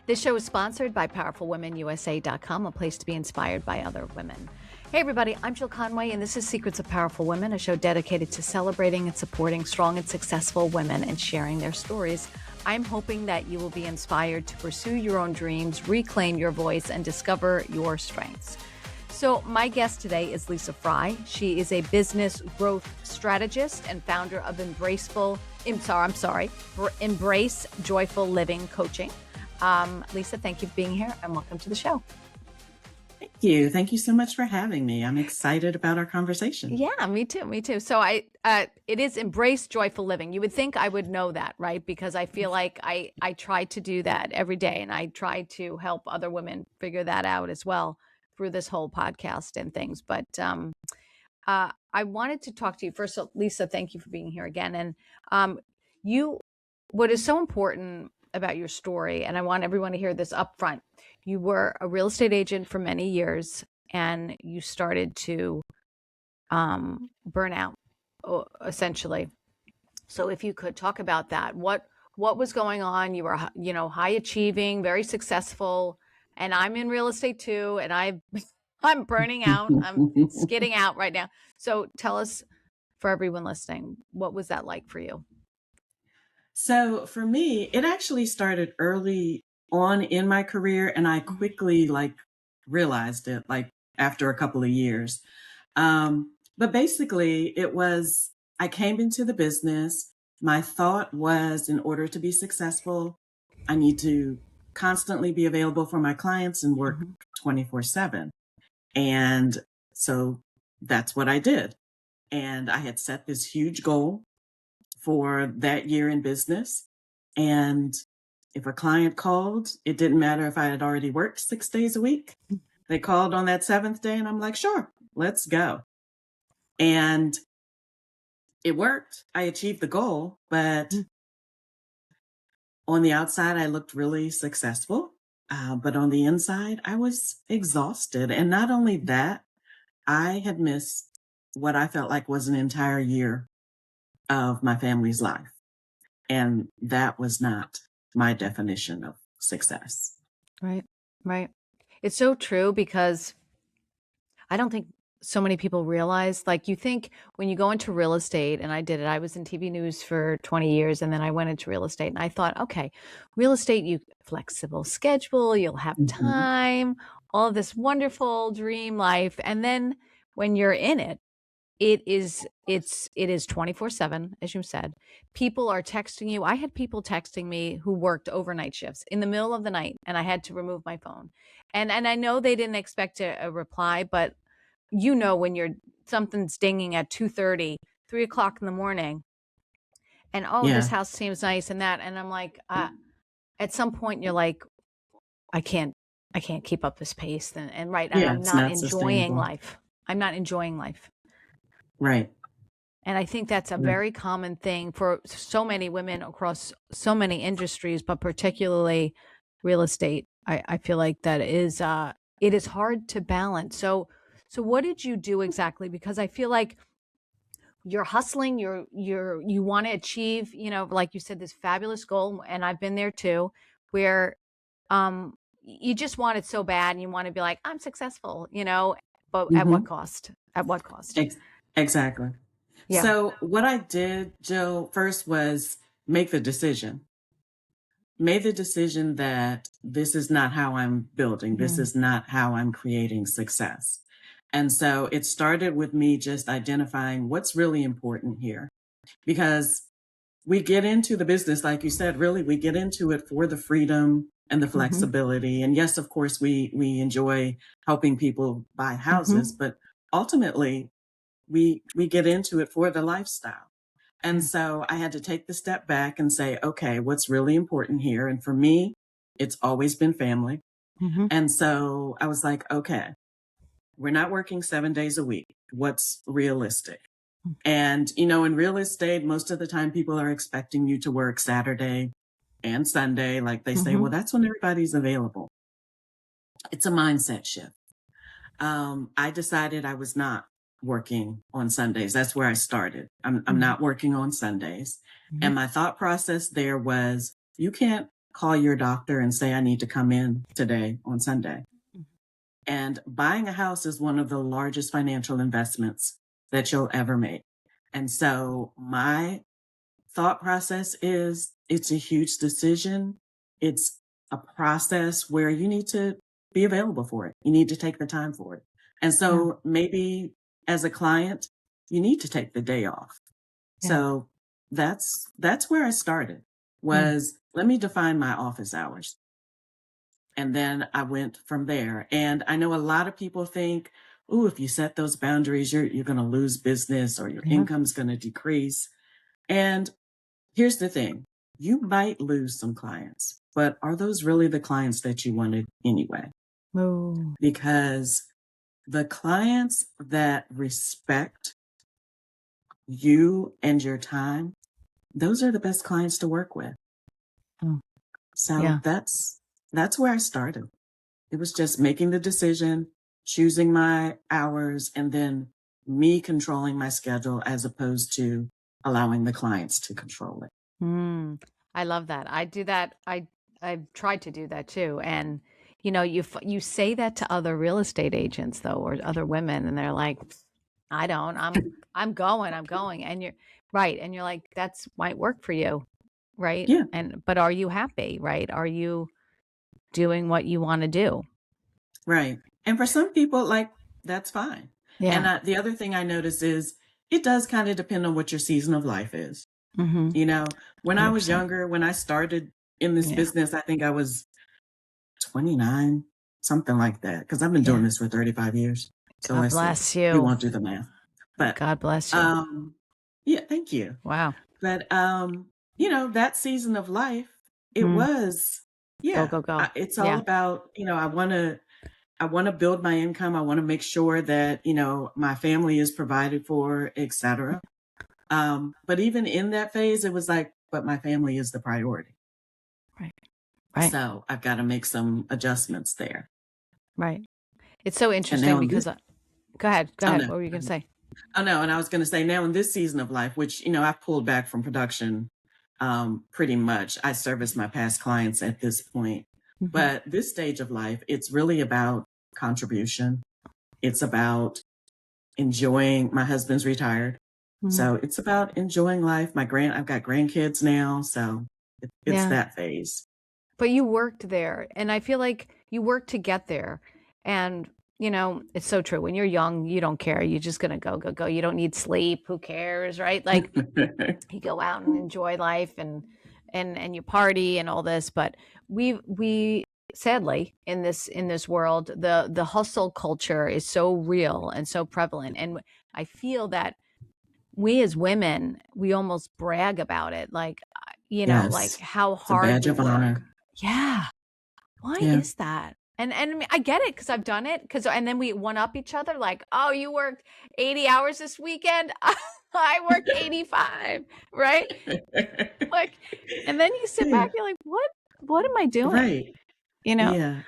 This show is sponsored by PowerfulWomenUSA.com, a place to be inspired by other women. Hey everybody, I'm Jill Conway, and this is Secrets of Powerful Women, a show dedicated to celebrating and supporting strong and successful women and sharing their stories. I'm hoping that you will be inspired to pursue your own dreams, reclaim your voice, and discover your strengths. So my guest today is Lesa Frye. She is a business growth strategist and founder of Embrace Joyful Living Coaching. Lesa, thank you for being here and welcome to the show. Thank you. Thank you so much for having me. I'm excited about our conversation. Yeah, me too. So it is Embrace Joyful Living. You would think I would know that, right? Because I feel like I try to do that every day, and I try to help other women figure that out as well through this whole podcast and things. But I wanted to talk to you first. So Lesa, thank you for being here again. And what is so important about your story, and I want everyone to hear this up front. You were a real estate agent for many years, and you started to burn out, essentially. So if you could talk about that, what was going on? You were, high achieving, very successful, and I'm in real estate too, and I'm burning out. I'm skidding out right now. So tell us, for everyone listening, what was that like for you? So for me, it actually started early on in my career, and I quickly realized it after a couple of years. But basically I came into the business. My thought was, in order to be successful, I need to constantly be available for my clients and work 24/7. And so that's what I did. And I had set this huge goal for that year in business. And if a client called, it didn't matter if I had already worked 6 days a week. They called on that 7th day and I'm like, sure, let's go. And it worked. I achieved the goal, but on the outside, I looked really successful. But on the inside, I was exhausted. And not only that, I had missed what I felt like was an entire year of my family's life. And that was not my definition of success. Right. It's so true, because I don't think so many people realize, you think when you go into real estate, and I did it, I was in TV news for 20 years, and then I went into real estate, and I thought, okay, real estate, you flexible schedule, you'll have time, all of this wonderful dream life. And then when you're in it, it is 24/7, as you said. People are texting you. I had people texting me who worked overnight shifts in the middle of the night, and I had to remove my phone. And I know they didn't expect a reply, but when something's dinging at 2:30, 3:00 in the morning, and this house seems nice and that, and I'm like, at some point you're like, I can't keep up this pace, and right, and I'm not enjoying life. I'm not enjoying life. Right. And I think that's a very common thing for so many women across so many industries, but particularly real estate. I feel like that is it is hard to balance. So what did you do exactly? Because I feel like you're hustling, you want to achieve, like you said, this fabulous goal, and I've been there too, where you just want it so bad, and you want to be like, I'm successful, but at what cost? At what cost? Exactly. Yeah. So what I did, Jill, first was make the decision that this is not how I'm building. This is not how I'm creating success. And so it started with me just identifying what's really important here, because we get into the business, like you said, really, we get into it for the freedom and the flexibility. And yes, of course, we enjoy helping people buy houses, but ultimately we get into it for the lifestyle. And so I had to take the step back and say, okay, what's really important here? And for me, it's always been family. And so I was like, okay, we're not working 7 days a week. What's realistic? And, in real estate, most of the time people are expecting you to work Saturday and Sunday. Like they say, well, that's when everybody's available. It's a mindset shift. I decided I was not working on Sundays. That's where I started. I'm not working on Sundays. And my thought process there was, you can't call your doctor and say, I need to come in today on Sunday. Mhm. And buying a house is one of the largest financial investments that you'll ever make. And so my thought process is it's a huge decision. It's a process where you need to be available for it. You need to take the time for it. And Yeah. so maybe as a client, you need to take the day off. Yeah. So that's where I started Mm. was let me define my office hours. And then I went from there. And I know a lot of people think, oh, if you set those boundaries, you're going to lose business or your Yeah. income's going to decrease. And here's the thing. You might lose some clients, but are those really the clients that you wanted anyway? Oh, Because the clients that respect you and your time, those are the best clients to work with. oh, So yeah. that's where I started. It was just making the decision, choosing my hours, and then me controlling my schedule as opposed to allowing the clients to control it. Mm. I love that. I do that. I've tried to do that too. And you say that to other real estate agents though, or other women, and they're like, I don't. I'm going. And you're right. And you're like, that's might work for you, right? Yeah, And but are you happy, right? Are you doing what you want to do? right. And for some people, like, that's fine. And Yeah. the other thing I notice is it does kind of depend on what your season of life is. Mm-hmm. You know, when I was 100%. younger, when I started in this Yeah. business, I think I was 29, something like that, because I've been doing Yeah. this for 35 years. So God let's see. bless We you. won't do the math. But God bless you. um yeah, thank you. Wow. But that season of life, it Mm. was Go, yeah, go, go. it's all Yeah. about, I want to build my income. I want to make sure that, my family is provided for, etc. But even in that phase, it was like, but my family is the priority. Right. Right. So I've got to make some adjustments there. Right. It's so And interesting now in because this, go ahead. Go oh ahead. no, What were you go going to ahead. say? Oh no, and I was going to say now in this season of life, which I've pulled back from production, pretty much. I service my past clients at this point, Hmm. but this stage of life, it's really about contribution. It's about enjoying. My husband's retired, Hmm. so it's about enjoying life. I've got grandkids now, so it's Yeah. that phase. But you worked there, and I feel like you worked to get there. And, it's so true. When you're young, you don't care. You're just going to go, go, go. You don't need sleep. Who cares, right? Like you go out and enjoy life and you party and all this, but we sadly in this world, the hustle culture is so real and so prevalent. And I feel that we as women, we almost brag about it, like, like Yes, how it's a hard badge we of work. honor. Yeah. Why Yeah. is that? And I mean, I get it because I've done it. Because and then we one up each other, like, oh, you worked 80 hours this weekend. I worked 85, right? Like, and then you sit Yeah. back, you're like, what am I doing? Right. You know? Yeah.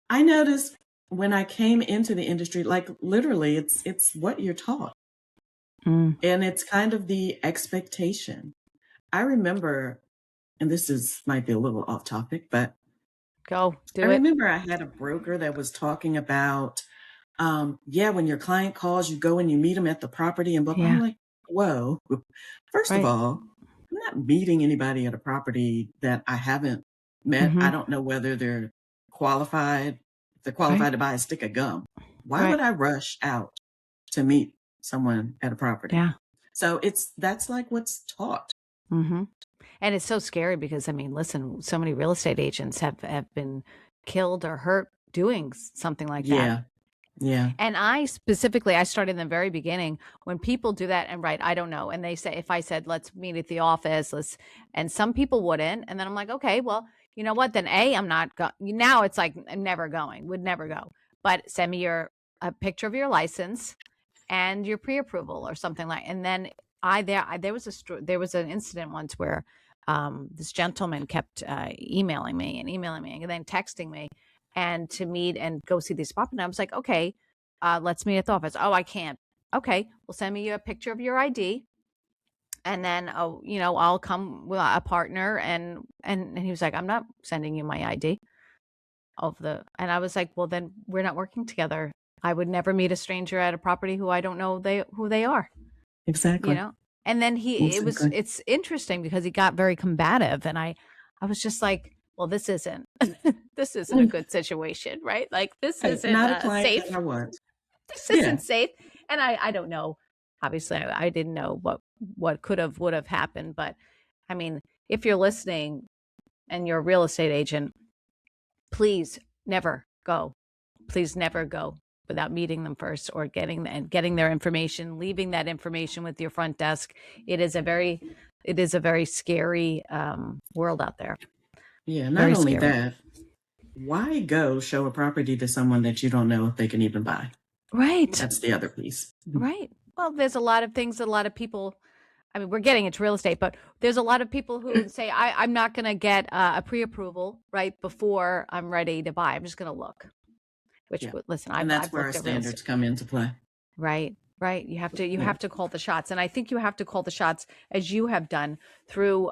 I noticed when I came into the industry, like literally it's what you're taught. Mm, And it's kind of the expectation. I remember, and this is might be a little off topic, but go I do it. remember I had a broker that was talking about, yeah, when your client calls, you go and you meet them at the property and blah. I'm Yeah, like, whoa. First of right. all, I'm not meeting anybody at a property that I haven't met. Hmm. I don't know whether they're qualified, if they're Right, qualified to buy a stick of gum. Why right. would I rush out to meet someone at a property? Yeah. So that's like what's taught. Hmm. And it's so scary because I mean, listen, so many real estate agents have been killed or hurt doing something like that. Yeah. Yeah. And I started in the very beginning when people do that and right, I don't know. And they say, if I said, let's meet at the office, and some people wouldn't. And then I'm like, okay, well, you know what? Then I'm not going. Now it's like, I'm never going, would never go. But send me a picture of your license and your pre-approval or something like. And then there was there was an incident once where this gentleman kept emailing me and then texting me and to meet and go see this property. And I was like, okay, let's meet at the office. Oh, I can't. Okay, well, send me a picture of your ID And then, oh, I'll come with a partner, and he was like, I'm not sending you my ID and I was like, well, then we're not working together. I would never meet a stranger at a property who I don't know who they are, you Exactly. know? And then Exactly. it's interesting because he got very combative, and I was just like, well, this isn't, this isn't a good situation, right? Like, this Right. isn't Not a client that safe. I want. This Yeah. isn't safe. And I don't know. Obviously, I didn't know what would have happened. But I mean, if you're listening and you're a real estate agent, please never go. Please never go without meeting them first, or getting their information, leaving that information with your front desk. It is a very scary world out there. Yeah. Not Very only scary. that, why go show a property to someone that you don't know if they can even buy? Right. That's the other piece. Right. Well, there's a lot of things that a lot of people, I mean, we're getting into real estate, but there's a lot of people who say, I'm not going to get a pre-approval right before I'm ready to buy. I'm just going to look, which, Yeah. listen, And that's I've where our looked at real estate. standards come into play. Right. Right. You Yeah. have to call the shots. And I think you have to call the shots as you have done through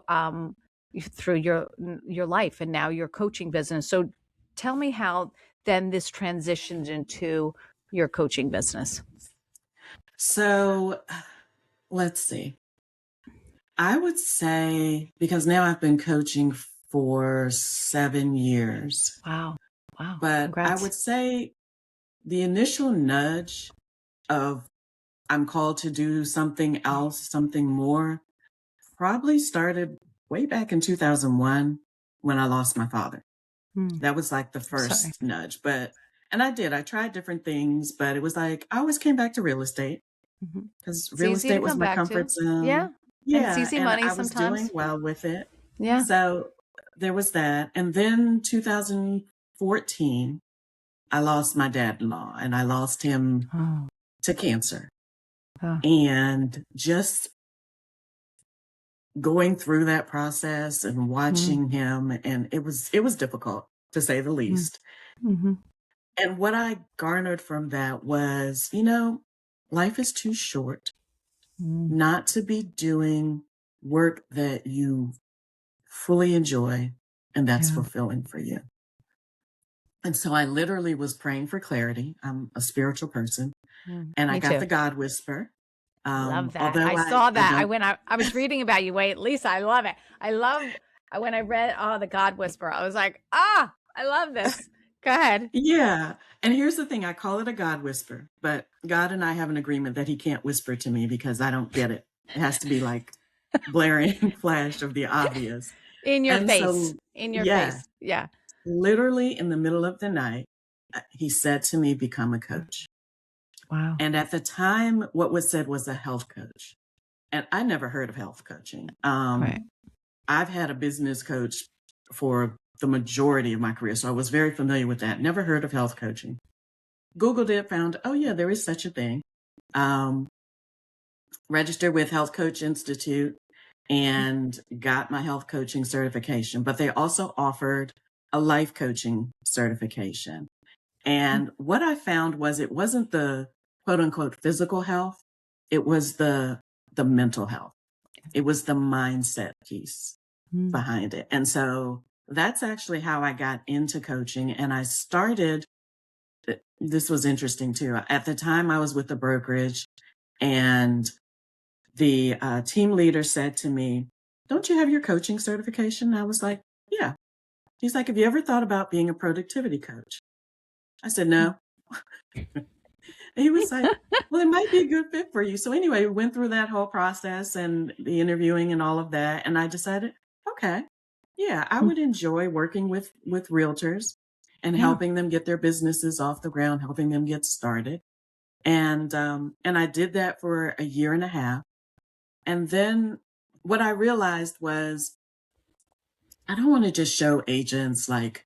your life and now your coaching business. So tell me how then this transitions into your coaching business. So let's see. I would say, because now I've been coaching for 7 years, Wow. Wow. but I Congrats. would say the initial nudge of I'm called to do something else, something more, probably started way back in 2001 when I lost my father. Hmm. That was like the Sorry. first nudge. And I tried different things, but it was like I always came back to real estate Mhm. because It's real easy to estate was come my back comfort to. Yeah. zone. And it's Yeah. easy And money I was doing sometimes. well with it. Yeah. So there was that. And then 2014, I lost my dad in law, and I lost him Oh. to cancer. Oh. And just going through that process and Mm, watching him, and it was difficult, to say the mm, least. mhm, And what I garnered from that was, life is too short mm. not to be doing work that you fully enjoy and that's Yeah. fulfilling for you. And so I literally was praying for clarity. I'm a spiritual person, and I Me got too. the God whisper. Love that. Although I I, saw I that. don't, I was reading about you. Wait, Lisa, I love it. I love when I read the God Whisperer. I was like, I love this. Go ahead. yeah. And here's the thing, I call it a God whisper, but God and I have an agreement that he can't whisper to me because I don't get it. It has to be like blaring flash of the obvious. In your And face. so, In your yeah, face. Yeah. literally in the middle of the night, he said to me, become a coach. Wow. And at the time, what was said was a health coach. And I never heard of health coaching. Right. I've had a business coach for the majority of my career, so I was very familiar with that. Never heard of health coaching. Googled it, found, oh, yeah, there is such a thing. Um, Registered with Health Coach Institute and got my health coaching certification, but they also offered a life coaching certification. And what I found was it wasn't the quote unquote physical health, it was the mental health. It was the mindset piece Mm. behind it. And so that's actually how I got into coaching. And I started, this was interesting too. At the time, I was with the brokerage, and the team leader said to me, don't you have your coaching certification? I was like, yeah. He's like, have you ever thought about being a productivity coach? I said, no. And he was like, well, it might be a good fit for you. So anyway, we went through that whole process and the interviewing and all of that. And I decided, okay, yeah, I Mm. would enjoy working with realtors and Yeah. helping them get their businesses off the ground, helping them get started. And I did that for a year and a half. And then what I realized was I don't want to just show agents like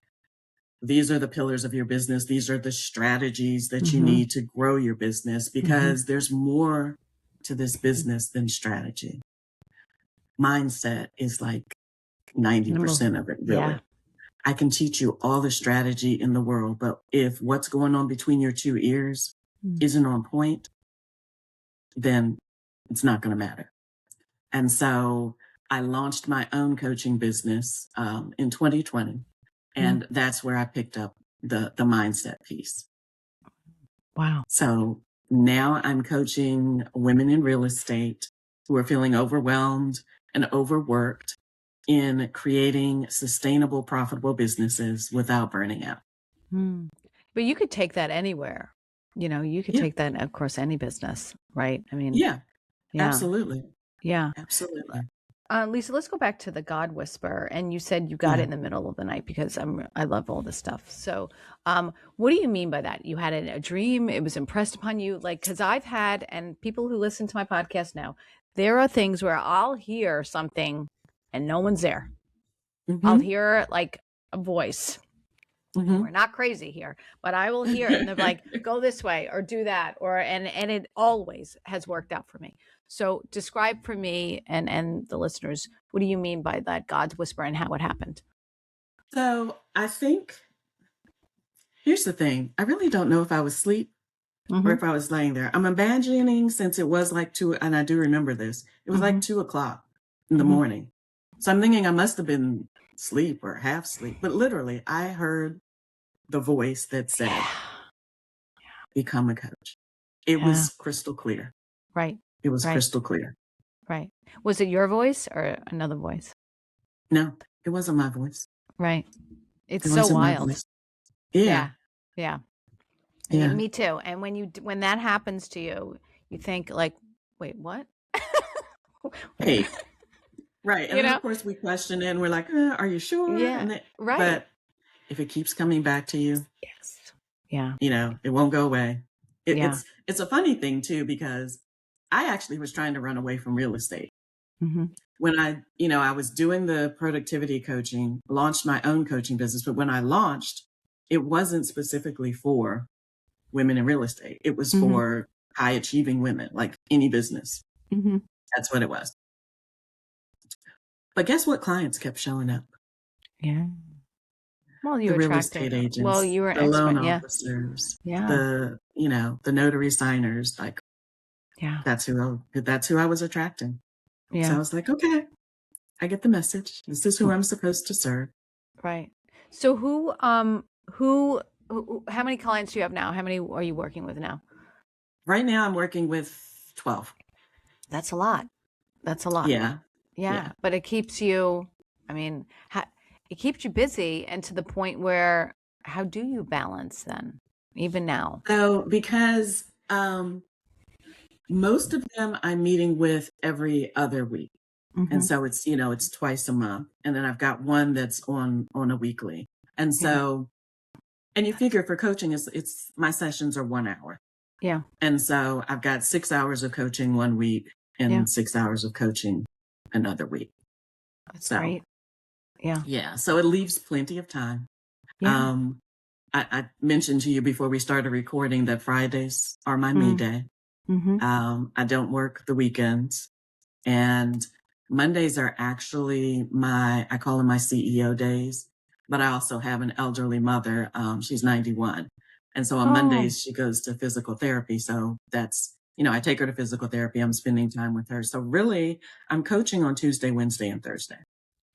these are the pillars of your business. These are the strategies that you Mm-hmm. need to grow your business, Mm-hmm. because there's more to this business than strategy. Mindset is like Number. 90% of it, Yeah. really. I can teach you all the strategy in the world, but if what's going on between your two ears Mm. isn't on point, then it's not going to matter. And so I launched my own coaching business in 2020. Mm. And that's where I picked up the mindset piece. Wow. So now I'm coaching women in real estate who are feeling overwhelmed and overworked in creating sustainable, profitable businesses without burning out. Mm. But you could take that anywhere. You could Yeah. take that across any business, right? I mean, Yeah. yeah, Absolutely. yeah. Absolutely. Lisa, let's go back to the God Whisperer. And you said you got it Yeah. in the middle of the night because I love all this stuff. So, what do you mean by that? You had a dream, it was impressed upon you? Like, because I've had, and people who listen to my podcast now, there are things where I'll hear something and no one's there. I'll Mm-hmm. hear like a voice. And Mm-hmm. we're not crazy here, but I will hear it and they're like, go this way or do that. And it always has worked out for me. So describe for me and the listeners, what do you mean by that God's whisper and how it happened? So I think here's the thing. I really don't know if I was asleep or Mm-hmm. if I was laying there. I'm imagining since it was like 2, and I do remember this, it was Mm-hmm. like 2 o'clock in the Mm-hmm. morning. So I'm thinking I must have been asleep or half asleep, but literally I heard the voice that said, Yeah. become a coach. It Yeah. was crystal clear. Right. It was Right. crystal clear. Right. Was it your voice or another voice? No, it wasn't my voice. Right. It's It so wasn't my wild. voice. Yeah. Yeah. Yeah. Yeah. Me too. And when that happens to you, you think like, wait, what? Hey, right. And you then know? of course we question it and we're like, are you sure? Yeah. Right. But if it keeps coming back to you, Yes. Yeah. it won't go away. Yeah. It's a funny thing too, because I actually was trying to run away from real estate. Mm-hmm. When I was doing the productivity coaching, launched my own coaching business, but when I launched, it wasn't specifically for women in real estate. It was Mm-hmm. for high achieving women, like any business. Mm-hmm. That's what it was. But guess what clients kept showing up? Yeah. Well, you The real attracted. estate Well, agents, you were an the loan expert. Yeah. officers, Yeah. the notary signers, like Yeah. that's who I was attracting. So I Yeah. was like, okay, I get the message. This is who I'm supposed to serve. Right. So how many clients do you have now? How many are you working with now? Right now I'm working with 12. That's a lot. That's a lot. Yeah. Yeah. Yeah. But it keeps you, I mean, it keeps you busy and to the point where how do you balance then, even now? So because most of them I'm meeting with every other week. And Mm-hmm. so it's twice a month. And then I've got one that's on a weekly. And Yeah. so, and you figure for coaching, it's my sessions are 1 hour. Yeah. And so I've got 6 hours of coaching one week Yeah. and 6 hours of coaching another week. That's So great. Yeah. yeah, so it leaves plenty of time. Yeah. Um, I mentioned to you before we started recording that Fridays are my me Mm. day. Mm-hmm. I don't work the weekends, and Mondays are actually I call them my CEO days, but I also have an elderly mother. She's 91. And so on Oh, Mondays, she goes to physical therapy. So that's, I take her to physical therapy. I'm spending time with her. So really, I'm coaching on Tuesday, Wednesday, and Thursday.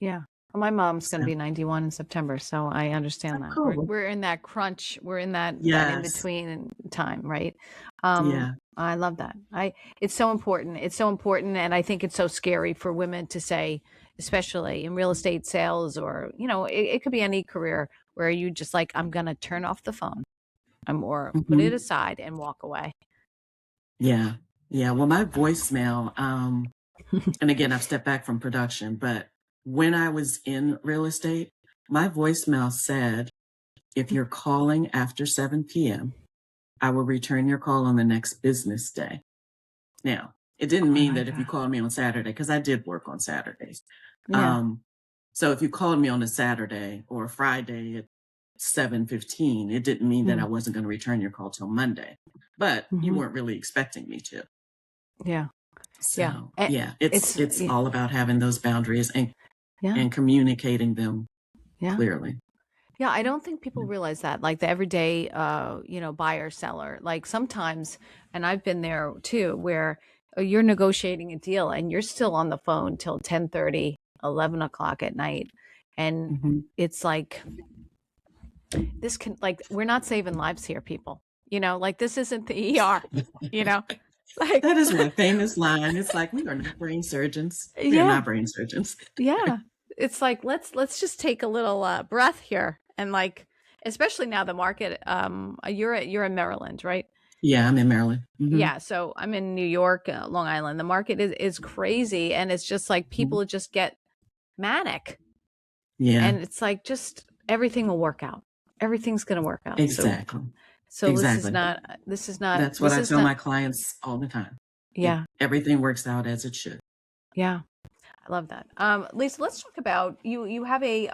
yeah. Well, my mom's going to So, be 91 in September, so I so understand that. cool. We're in that crunch. We're in that in Yes. between time, right? Yeah. I love that. It's so important. It's so important, and I think it's so scary for women to say, especially in real estate sales, or it could be any career where you just like, I'm going to turn off the phone, or put it Hmm. aside and walk away. Yeah. Yeah. Well, my voicemail, and again, I've stepped back from production, but when I was in real estate, my voicemail said, if you're calling after 7 p.m., I will return your call on the next business day. Now, it didn't Oh mean my that if you God. called me on Saturday, because I did work on Saturdays. Yeah. Um, so if you called me on a Saturday or a Friday at 7:15, it didn't mean that I Mm. wasn't going to return your call till Monday, but you Hmm. weren't really expecting me to. Yeah. Yeah. So yeah, It's it's all about having those boundaries yeah. and communicating them Yeah. clearly. Yeah, I don't think people realize that, like the everyday, buyer seller. Like sometimes, and I've been there too, where you're negotiating a deal and you're still on the phone till 10:30, 11 o'clock at night. And Mm-hmm. it's like, this can, like, we're not saving lives here, people. Like, this isn't the ER, you know? Like, That is my famous line. It's like, we are not brain surgeons. We are yeah, not brain surgeons. yeah. It's like, let's just take a little breath here. And like, especially now the market, you're in Maryland, right? Yeah, I'm in Maryland. Mm-hmm. Yeah, so I'm in New York, Long Island. The market is crazy, and it's just like Mm-hmm. people just get manic, Yeah, and it's like, just everything will work out. Everything's gonna work out. So exactly. so this is Exactly. not this is not That's what this I is tell not my clients all the time. yeah, Everything works out as it should. yeah. I love that. Lisa, let's talk about you. You have a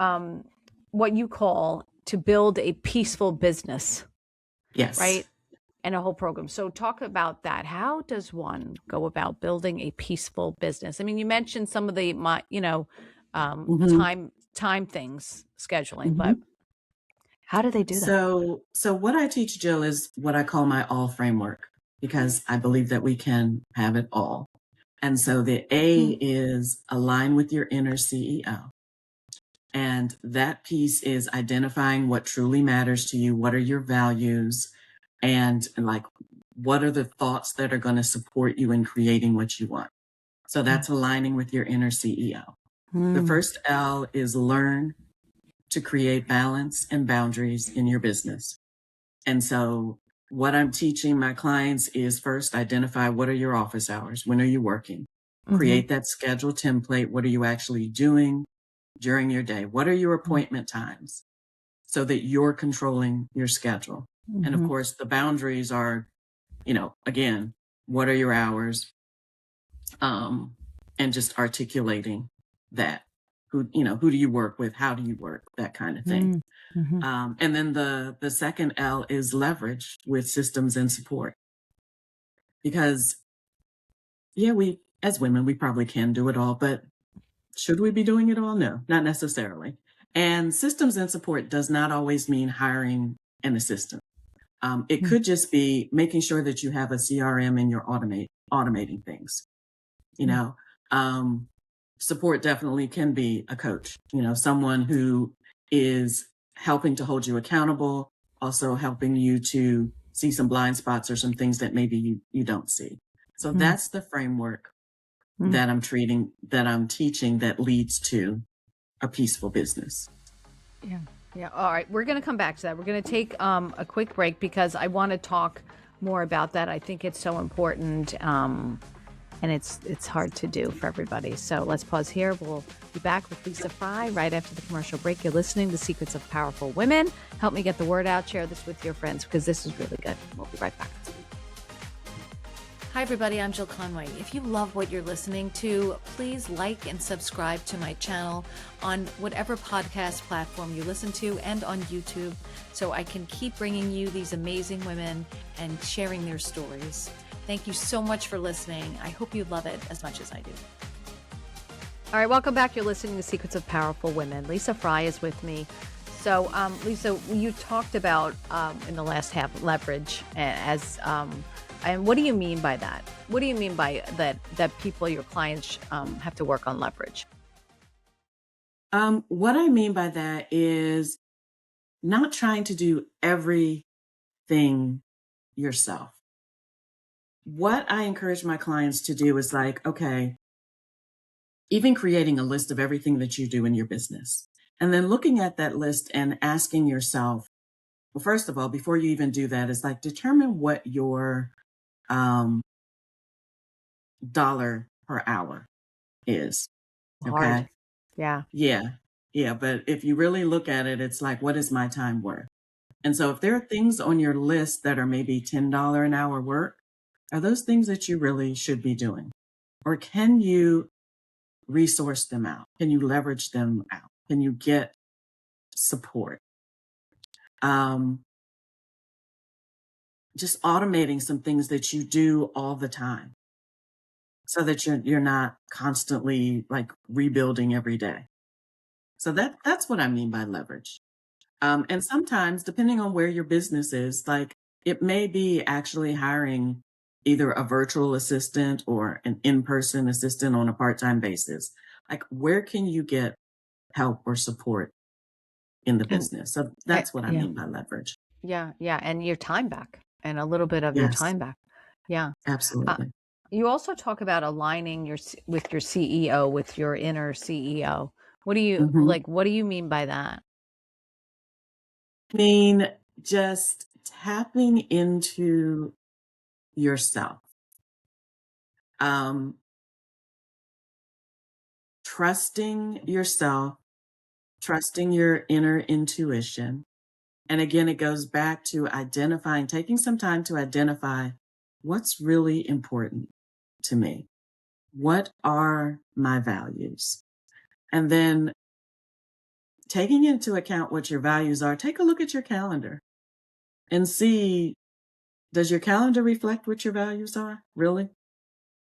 um what you call to build a peaceful business, Yes. right? And a whole program. So talk about that. How does one go about building a peaceful business? I mean, you mentioned some of the Mm-hmm. time things, scheduling, but Mm-hmm. how do they do that? So what I teach, Jill, is what I call my all framework, because I believe that we can have it all. And so the A Mm, is align with your inner CEO. And that piece is identifying what truly matters to you. What are your values? And like, what are the thoughts that are going to support you in creating what you want? So mm, that's aligning with your inner CEO. The mm, first L is learn to create balance and boundaries in your business. And so what I'm teaching my clients is first identify what are your office hours? When are you working? mhm, Create that schedule template. What are you actually doing during your day? What are your mm, appointment times so that you're controlling your schedule? And of mhm, course, the boundaries are, again, what are your hours? Um, and just articulating that. Who do you work with? How do you work? That kind of thing. mm, mhm, And then the second L is leverage with systems and support. Because yeah, we as women, we probably can do it all, but should we be doing it all? No, not necessarily. And systems and support does not always mean hiring an assistant. It mm, could just be making sure that you have a CRM and you're automating things. You mm, know, um, support definitely can be a coach. Someone who is helping to hold you accountable, also helping you to see some blind spots or some things that maybe you don't see. So mm, that's the framework mm. that I'm teaching that leads to a peaceful business. Yeah. Yeah. All right. We're going to come back to that. We're going to take a quick break because I want to talk more about that. I think it's so important. And it's hard to do for everybody. So let's pause here. We'll be back with Lesa Frye right after the commercial break. You're listening to Secrets of Powerful Women. Help me get the word out. Share this with your friends because this is really good. We'll be right back. Hi, everybody. I'm Jill Conway. If you love what you're listening to, please like and subscribe to my channel on whatever podcast platform you listen to and on YouTube so I can keep bringing you these amazing women and sharing their stories. Thank you so much for listening. I hope you love it as much as I do. All right, welcome back. You're listening to Secrets of Powerful Women. Lesa Frye is with me. So, Lesa, you talked about in the last half leverage as, and what do you mean by that? What do you mean by that people, your clients, have to work on leverage? What I mean by that is not trying to do everything yourself. What I encourage my clients to do is like, okay, even creating a list of everything that you do in your business. And then looking at that list and asking yourself, well, first of all, before you even do that, is like determine what your um, dollar per hour is. Hard. Okay. Yeah. Yeah. Yeah. But if you really look at it, it's like, what is my time worth? And so if there are things on your list that are maybe $10 an hour work, are those things that you really should be doing? Or can you resource them out? Can you leverage them out? Can you get support? Um, just automating some things that you do all the time so that you're not constantly like rebuilding every day. So that's what I mean by leverage. And sometimes, depending on where your business is, like it may be actually hiring, either a virtual assistant or an in-person assistant on a part-time basis. Like, where can you get help or support in the And business? So that's what I yeah, mean by leverage. yeah, yeah, and your time back, and a little bit of your Yes, time back. Yeah. Uh, absolutely. you also talk about aligning with your CEO, with your inner CEO. What do you Mhm. like? What do you mean by that? I mean, just tapping into yourself, um, trusting yourself, trusting your inner intuition. And again, it goes back to identifying, taking some time to identify what's really important to me. What are my values? And then taking into account what your values are, take a look at your calendar and see, does your calendar reflect what your values are? Really?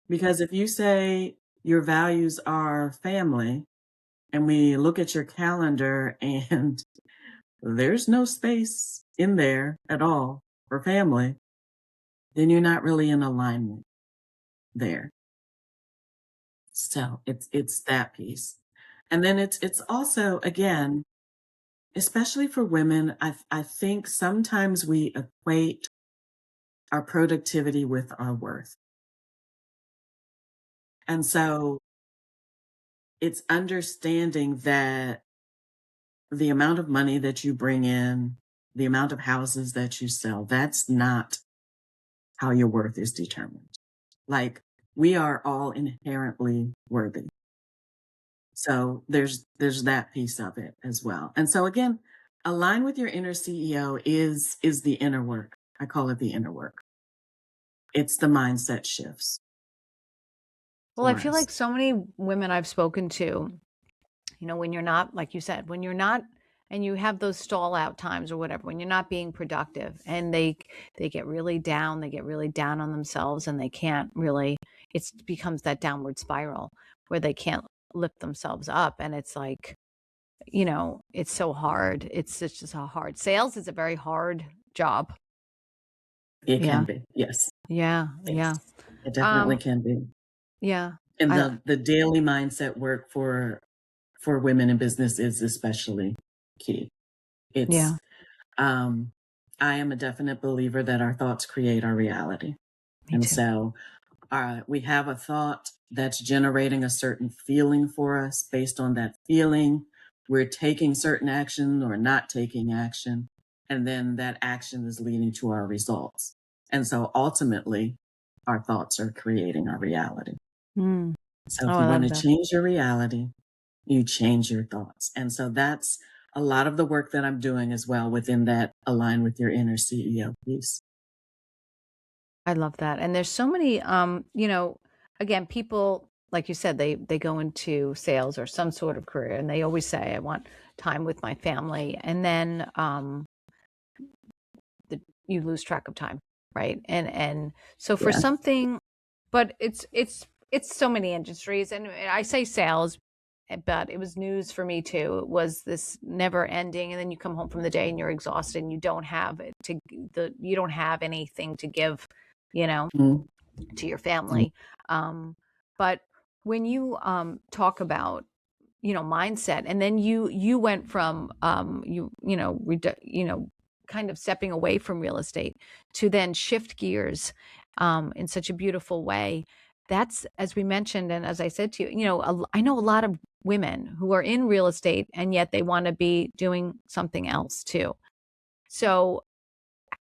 Because if you say your values are family, and we look at your calendar and there's no space in there at all for family, then you're not really in alignment there. So it's that piece. And then it's also, again, especially for women, I think sometimes we equate our productivity with our worth. And so it's understanding that the amount of money that you bring in, the amount of houses that you sell, that's not how your worth is determined. Like, we are all inherently worthy. So there's that piece of it as well. And so again, align with your inner CEO is the inner work. I call it the inner work. It's the mindset shifts Well, I for feel us. like so many women I've spoken to, when you're not, like you said, when you're not, and you have those stall out times or whatever, when you're not being productive, and they get really down, they get really down on themselves, and they can't really, it becomes that downward spiral where they can't lift themselves up, and it's like, it's so hard. It's just a hard, sales is a very hard job. It can Yeah. be. Yes. Yeah. Yeah. Yes. It definitely Um, can be. yeah. And I the daily mindset work for women in business is especially key. It's Yeah, um I am a definite believer that our thoughts create our reality. me And too. so we have a thought that's generating a certain feeling for us. Based on that feeling, we're taking certain action or not taking action. And then that action is leading to our results. And so ultimately, our thoughts are creating our reality. Mm. So Oh, if I you want love to that. change your reality, you change your thoughts. And so that's a lot of the work that I'm doing as well within that align with your inner CEO piece. I love that. And there's so many, again, people, like you said, they go into sales or some sort of career, and they always say, I want time with my family. And then you lose track of time, right? And so for Yeah. something, but it's so many industries, and I say sales, but it was news for me too. It was this never ending, and then you come home from the day and you're exhausted, and you don't have you don't have anything to give, you know Mhm. to your family. um but when you talk about mindset, and then you went from kind of stepping away from real estate to then shift gears in such a beautiful way. That's, as we mentioned, and as I said to you, I know a lot of women who are in real estate, and yet they want to be doing something else too. So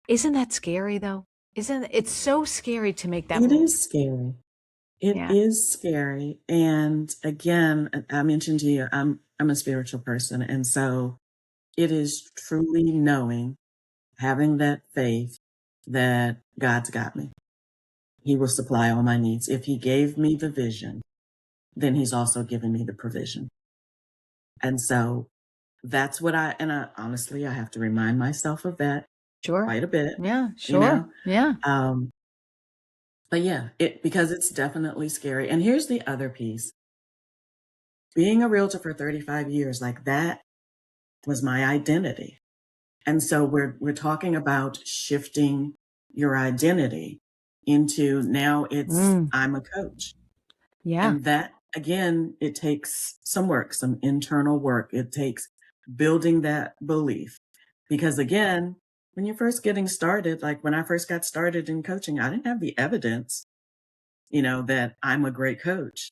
isn't that scary though? Isn't It's so scary to make that It move? is scary. It Yeah. is scary. And again, I mentioned to you, I'm a spiritual person. And so it is truly knowing, having that faith that God's got me. He will supply all my needs. If he gave me the vision, then he's also given me the provision. And so that's what I honestly, I have to remind myself of that Sure. quite a bit, Yeah, you sure. know? Yeah. Um, but yeah, because it's definitely scary. And here's the other piece. Being a realtor for 35 years, like that was my identity. And so we're talking about shifting your identity. into now it's Mm, I'm a coach. yeah. And that, again, it takes some work, some internal work. It takes building that belief. Because again, when you're first getting started, like when I first got started in coaching, I didn't have the evidence, that I'm a great coach.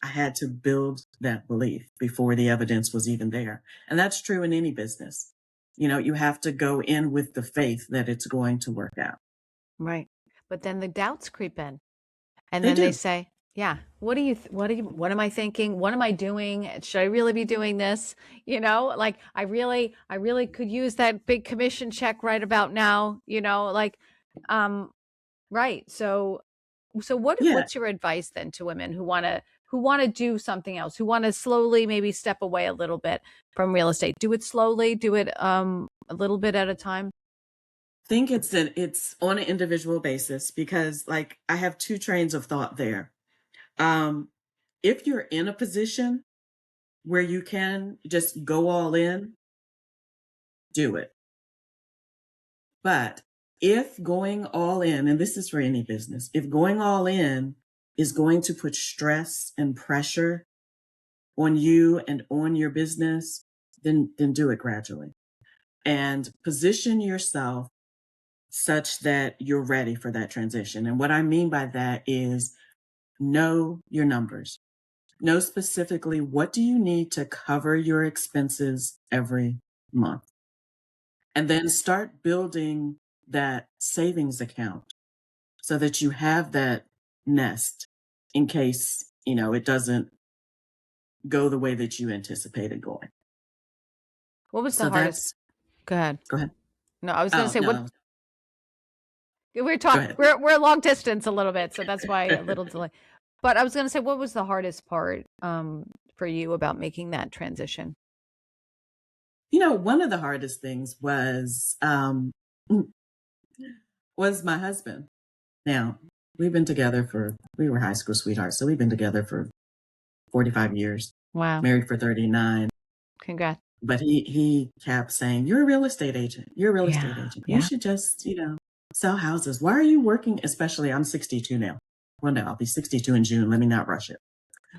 I had to build that belief before the evidence was even there. And that's true in any business. You have to go in with the faith that it's going to work out. Right. But then the doubts creep in. And They then they do. say, yeah, what am I thinking? What am I doing? Should I really be doing this? Like I really could use that big commission check right about now, like, um, right. So Yeah. what's your advice then to women who want to do something else, who want to slowly maybe step away a little bit from real estate? Do it slowly, do it a little bit at a time. Think it's on an individual basis because like I have two trains of thought there. Um, if you're in a position where you can just go all in, do it. But if going all in, and this is for any business, if going all in is going to put stress and pressure on you and on your business, then do it gradually and position yourself such that you're ready for that transition. And what I mean by that is know your numbers. Know specifically what do you need to cover your expenses every month. And then start building that savings account so that you have that nest in case, it doesn't go the way that you anticipated going. What was the So hardest? that's Go ahead. go ahead. No, I was going to Oh, say what no. we're Go talking. ahead. We're long distance a little bit, so that's why a little delay. But I was going to say, what was the hardest part for you about making that transition? One of the hardest things was my husband. Now, we were high school sweethearts, so we've been together for 45 years, Wow, married for 39. congrats! But he kept saying, "You're a real estate agent. You're a real estate Yeah, agent. You yeah. should just, sell houses. Why are you working?" Especially, I'm 62 now. Well, no, I'll be 62 in June. Let me not rush it.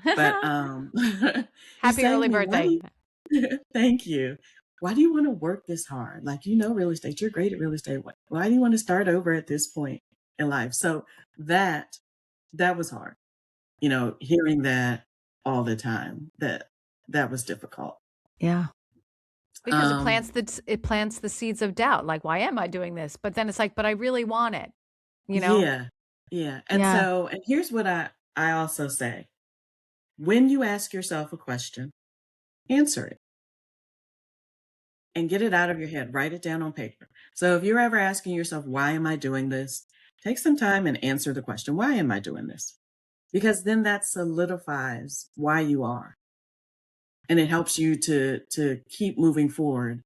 But he's Happy saying to early me, "Why birthday! do you?" Thank you. Why do you want to work this hard? Like real estate. You're great at real estate. Why do you want to start over at this point in life? So that that was hard. Hearing that all the time. That was difficult. Yeah, because Um, it plants the seeds of doubt. Like, why am I doing this? But then it's like, but I really want it. You know? yeah, yeah. Yeah. And here's what I also say: when you ask yourself a question, answer it and get it out of your head. Write it down on paper. So if you're ever asking yourself, "Why am I doing this?" Take some time and answer the question, "Why am I doing this?" Because then that solidifies why you are, and it helps you to keep moving forward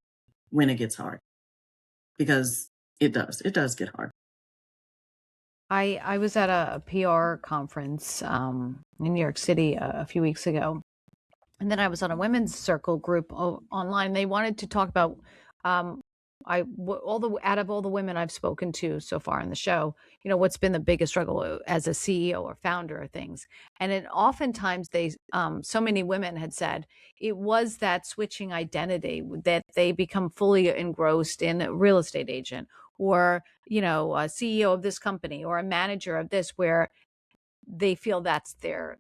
when it gets hard, because it does get hard. I was at a PR conference in New York City a few weeks ago, and then I was on a women's circle group online. They wanted to talk about um, all the out of all the women I've spoken to so far in the show, what's been the biggest struggle as a CEO or founder of things. And it oftentimes so many women had said it was that switching identity that they become fully engrossed in a real estate agent or a CEO of this company or a manager of this, where they feel that's their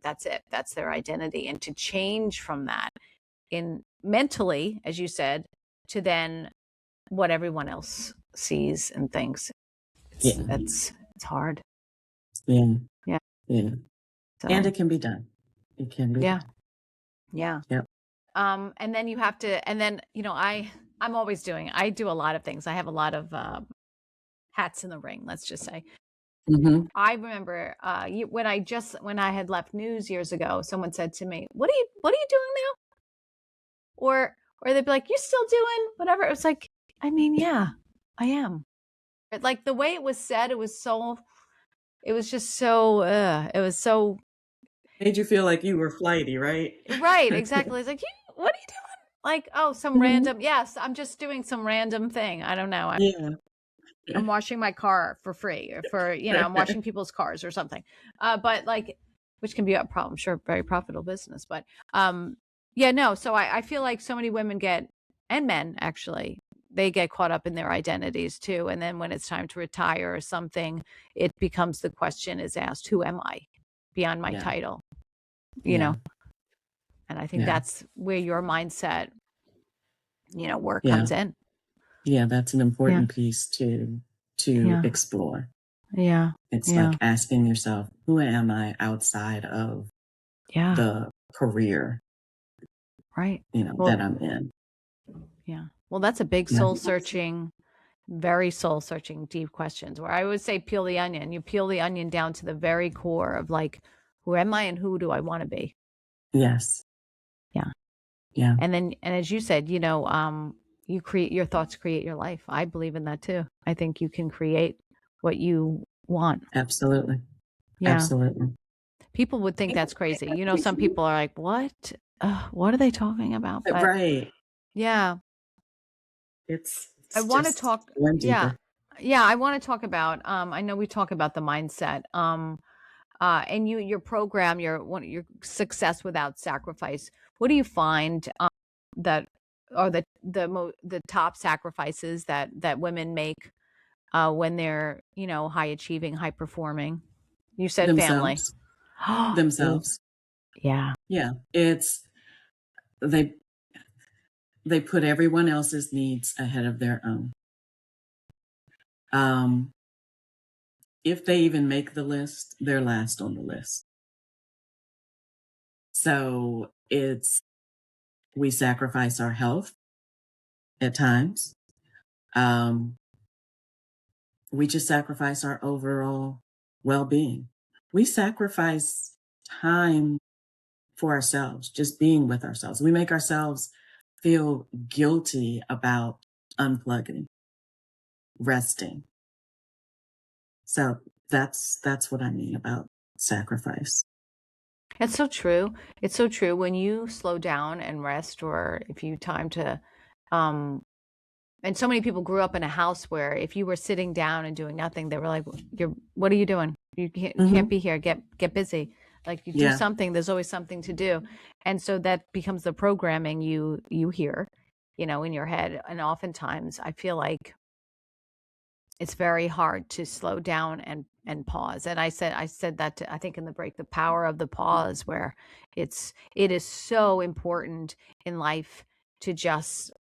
identity, and to change from that in mentally, as you said, to then what everyone else sees and thinks. Yeah, It's hard. yeah, Yeah. yeah. And So it can be done. It can be yeah, done. yeah. Yep. And then you have to, and then I do a lot of things. I have a lot of hats in the ring. Let's just say. Hmm. I remember when I had left news years ago, someone said to me, what are you doing now?" Or they'd be like, "You still doing whatever?" It was like, I mean, yeah, I am. Like the way it was said, it was just so, it was so Made you feel like you were flighty, right? right, exactly. It's like, what are you doing? Like, oh, some Mhm. random, yes, I'm just doing some random thing. I don't know. Yeah. I'm washing my car for free, or for, I'm washing people's cars or something. But like, which can be a problem, sure, very profitable business. But yeah, no. So I feel like so many women and men actually, they get caught up in their identities too. And then when it's time to retire or something, it becomes the question is asked, who am I beyond my Yeah. title? Yeah. And I think Yeah. that's where your mindset, work Yeah. comes in. Yeah. That's an Yeah. important piece to Yeah. explore. Yeah. It's Yeah. like asking yourself, who am I outside of Yeah. the career, Right. that Well, I'm in? yeah. Well, that's a big Yeah. soul searching, very soul searching, deep questions where I would say peel the onion. You peel the onion down to the very core of like, who am I and who do I want to be? Yes. Yeah. Yeah. And as you said, you create your thoughts, create your life. I believe in that too. I think you can create what you want. Absolutely. Yeah. Absolutely. People would think that's crazy. Some people are like, what? What are they talking about? But Right. yeah, I It's want to just talk. going Yeah. deeper. Yeah. I want to talk about, I know we talk about the mindset. And your program, your success without sacrifice. What do you find, that are the top sacrifices that women make, when they're, high achieving, high performing? You said family. Themselves. Ooh, Themselves. yeah. Yeah. They they put everyone else's needs ahead of their own. Um, if they even make the list, they're last on the list. So we sacrifice our health at times. Um, we just sacrifice our overall well-being. We sacrifice time for ourselves, just being with ourselves. We make ourselves feel guilty about unplugging, resting. So that's what I mean about sacrifice. It's so true. It's so true. When you slow down and rest, or if you time to, um, and so many people grew up in a house where if you were sitting down and doing nothing, they were like, what are you doing? You can't Hmm. be here. Get busy. Like, you do Yeah. something, there's always something to do. And so that becomes the programming you hear, in your head. And oftentimes I feel like it's very hard to slow down and pause. And I said that I think in the break, the power of the pause, where it is so important in life to just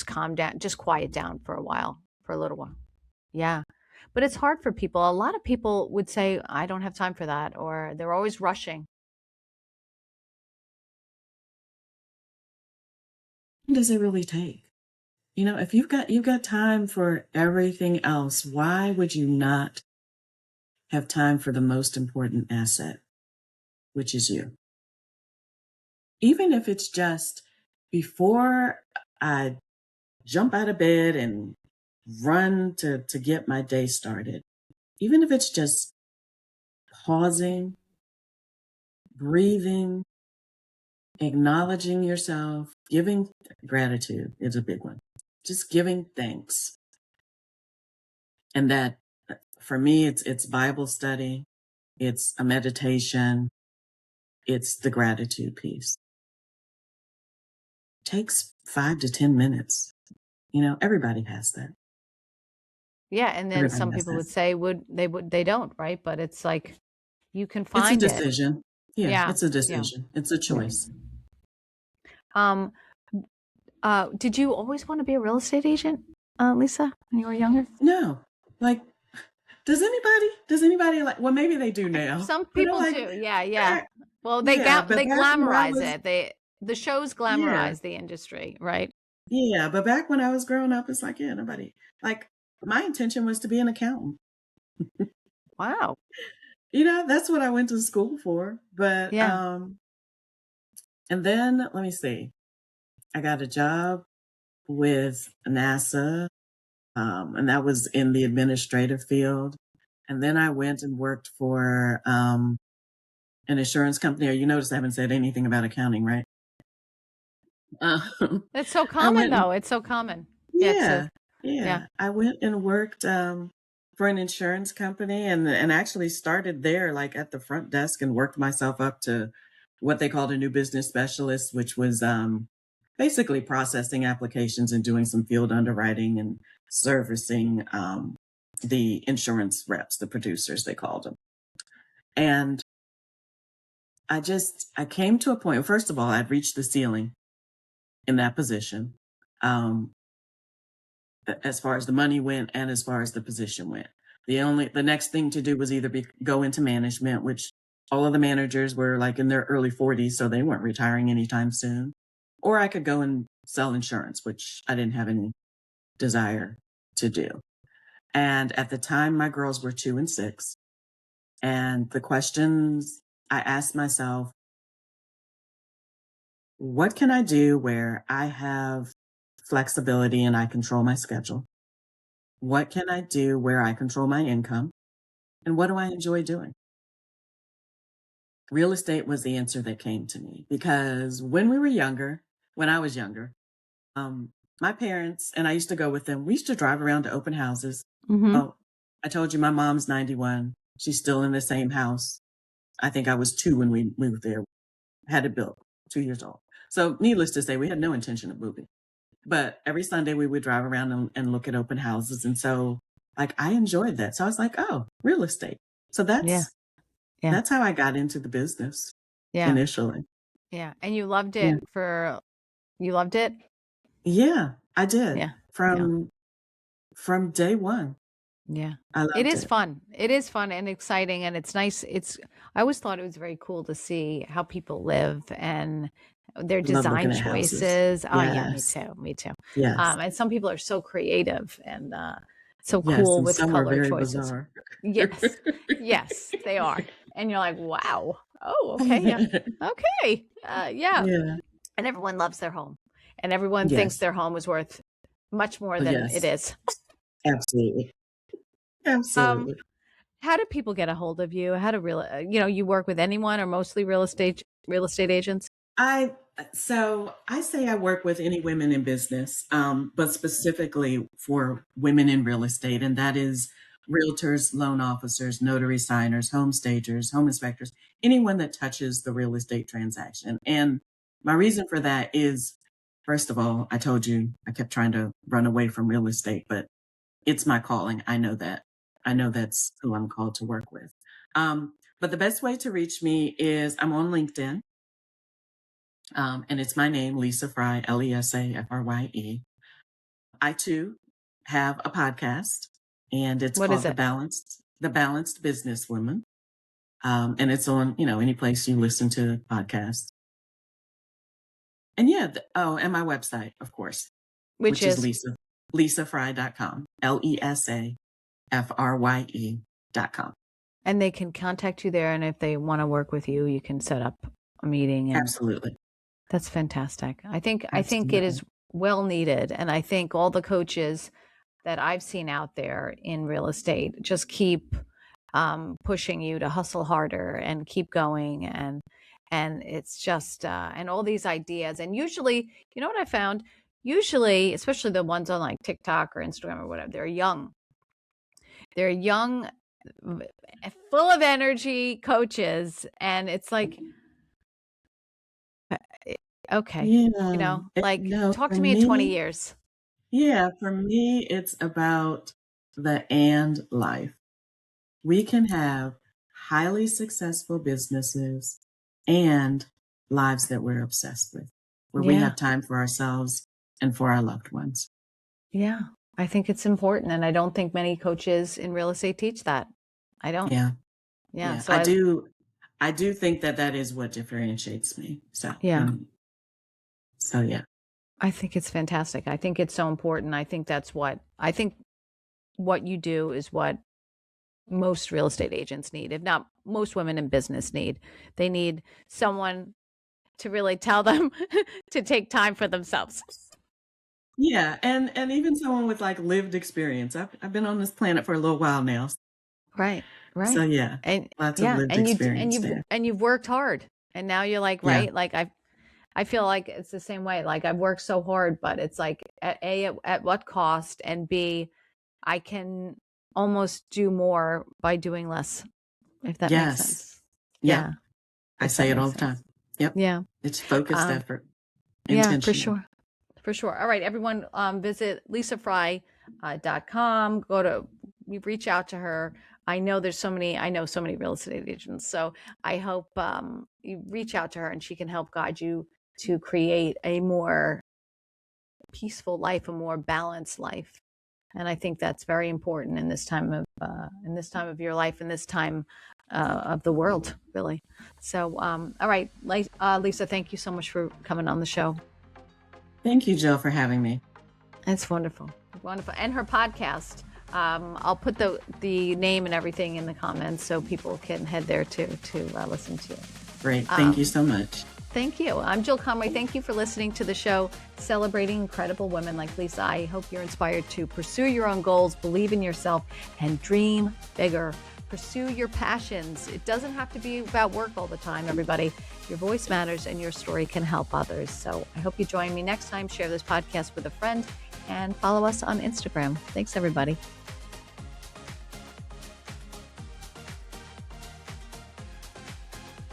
calm down, just quiet down for a while, for a little while. Yeah. But it's hard for people. A lot of people would say, I don't have time for that, or they're always rushing. What does it really take? If you've got time for everything else, why would you not have time for the most important asset, which is you? Even if it's just before I jump out of bed and run to get my day started, even if it's just pausing, breathing, acknowledging yourself, giving gratitude is a big one. Just giving thanks. And that, for me, it's Bible study, it's a meditation, it's the gratitude piece. Takes 5 to 10 minutes. Everybody has that. Yeah. And then Everybody some has people that. would say they don't, right? But it's like, you can It's a find it. decision. Yeah, Yeah. it's a Yeah. decision. It's a choice. Um, did you always want to be a real estate agent, Lisa, when you were younger? No, like, does anybody like, well, maybe they do now, Some but I'm people like, do. Yeah, yeah. back, Well, yeah, but they back when I glamorize was, it. The shows yeah, glamorize the industry, right? yeah, but back when I was growing up, it's like, yeah, nobody, like, my intention was to be an accountant. Wow. That's what I went to school for. But, Yeah. and then let me see, I got a job with NASA, and that was in the administrative field. And then I went and worked for an insurance company. Or you notice I haven't said anything about accounting, right? Um, It's so I common went, though. It's so common. Yeah, yeah, yeah. yeah. I went and worked. for an insurance company, and actually started there, like at the front desk, and worked myself up to what they called a new business specialist, which was basically processing applications and doing some field underwriting and servicing the insurance reps, the producers, they called them. And I came to a point, first of all, I'd reached the ceiling in that position, um, as far as the money went and as far as the position went. The next thing to do was either go into management, which all of the managers were like in their early 40s, so they weren't retiring anytime soon. Or I could go and sell insurance, which I didn't have any desire to do. And at the time, my girls were 2 and 6. And the questions I asked myself, what can I do where I have flexibility and I control my schedule? What can I do where I control my income? And what do I enjoy doing? Real estate was the answer that came to me because when I was younger, um, my parents and I used to go with them. We used to drive around to open houses. Mm-hmm. Oh, I told you my mom's 91. She's still in the same house. I think I was 2 when we moved there, had it built, 2 years old. So needless to say, we had no intention of moving. But every Sunday we would drive around and look at open houses. And so like I enjoyed that. So I was like, oh, real estate. So Yeah. Yeah. that's how I got into the business Yeah. initially. Yeah. And you loved Yeah. it you loved it? Yeah, I did. Yeah. Yeah. From day one. Yeah. I It loved is it. fun. It is fun and exciting and it's nice. I always thought it was very cool to see how people live and their Love design looking at houses. choices. Oh yeah, me Yes. too. Me too. Yes. And some people are so creative and so Yes. cool And with some are color very choices. bizarre. Yes. Yes, they are. And you're like, wow. Oh, okay. Yeah. Okay. Yeah. Yeah. And everyone loves their home. And everyone thinks Yes. their home is worth much more than it Yes. is. Absolutely. Um, Absolutely. how do people get a hold of you? How do you work with anyone or mostly real estate agents? I I say I work with any women in business, but specifically for women in real estate, and that is realtors, loan officers, notary signers, home stagers, home inspectors, anyone that touches the real estate transaction. And my reason for that is, first of all, I told you I kept trying to run away from real estate, but it's my calling. I know that. I know that's who I'm called to work with. But the best way to reach me is I'm on LinkedIn. And it's my name, Lesa Frye, LesaFrye. I too have a podcast, and it's What is called it? The Balanced Businesswoman. And it's on, any place you listen to podcasts. And yeah, and my website, of course, Which which is is, LesaFrye.com, LesaFrye.com. and they can contact you there. And if they want to work with you, you can set up a meeting. And Absolutely. that's fantastic. I think it Absolutely. is well needed. And I think all the coaches that I've seen out there in real estate just keep pushing you to hustle harder and keep going and it's just and all these ideas and usually you know what I found usually especially the ones on like TikTok or Instagram or whatever they're young full of energy coaches and it's like uh, okay Yeah. like No, talk for to me in 20 me, years yeah, for me, it's about the and life. We can have highly successful businesses and lives that we're obsessed with, where we yeah have time for ourselves and for our loved ones. yeah I think it's important and I don't think many coaches in real estate teach that I don't Yeah. yeah Yeah. so I I do think that that is what differentiates me. yeah So yeah. I think it's fantastic. I think it's so important. I think what you do is what most real estate agents need, if not most women in business need. They need someone to really tell them to take time for themselves. Yeah. And even someone with like lived experience. I've been on this planet for a little while now. Right. So Right. yeah, And lots of yeah, lived and you and experience you've there. and you've worked hard. And now you're like, Yeah. right? Like I feel like it's the same way. Like I've worked so hard, but it's like at what cost and B I can almost do more by doing less, if that makes Yes. sense. Yep. Yeah. I If say that it all makes the sense. time. Yep. Yeah. It's focused Um, effort, yeah, for intentional. sure. For sure. All right, everyone, visit lesafrye.com. Go to, you reach out to her. I know so many real estate agents. So I hope you reach out to her and she can help guide you to create a more peaceful life, a more balanced life. And I think that's very important in this time of your life, in this time of the world, really. So, all right, Lesa, thank you so much for coming on the show. Thank you, Jill, for having me. It's wonderful, wonderful, and her podcast. I'll put the name and everything in the comments so people can head there to listen to it. Great. Thank you so much. Thank you. I'm Jill Conway. Thank you for listening to the show, celebrating incredible women like Lesa. I hope you're inspired to pursue your own goals, believe in yourself, and dream bigger. Pursue your passions. It doesn't have to be about work all the time, everybody. Your voice matters and your story can help others. So I hope you join me next time. Share this podcast with a friend and follow us on Instagram. Thanks, everybody.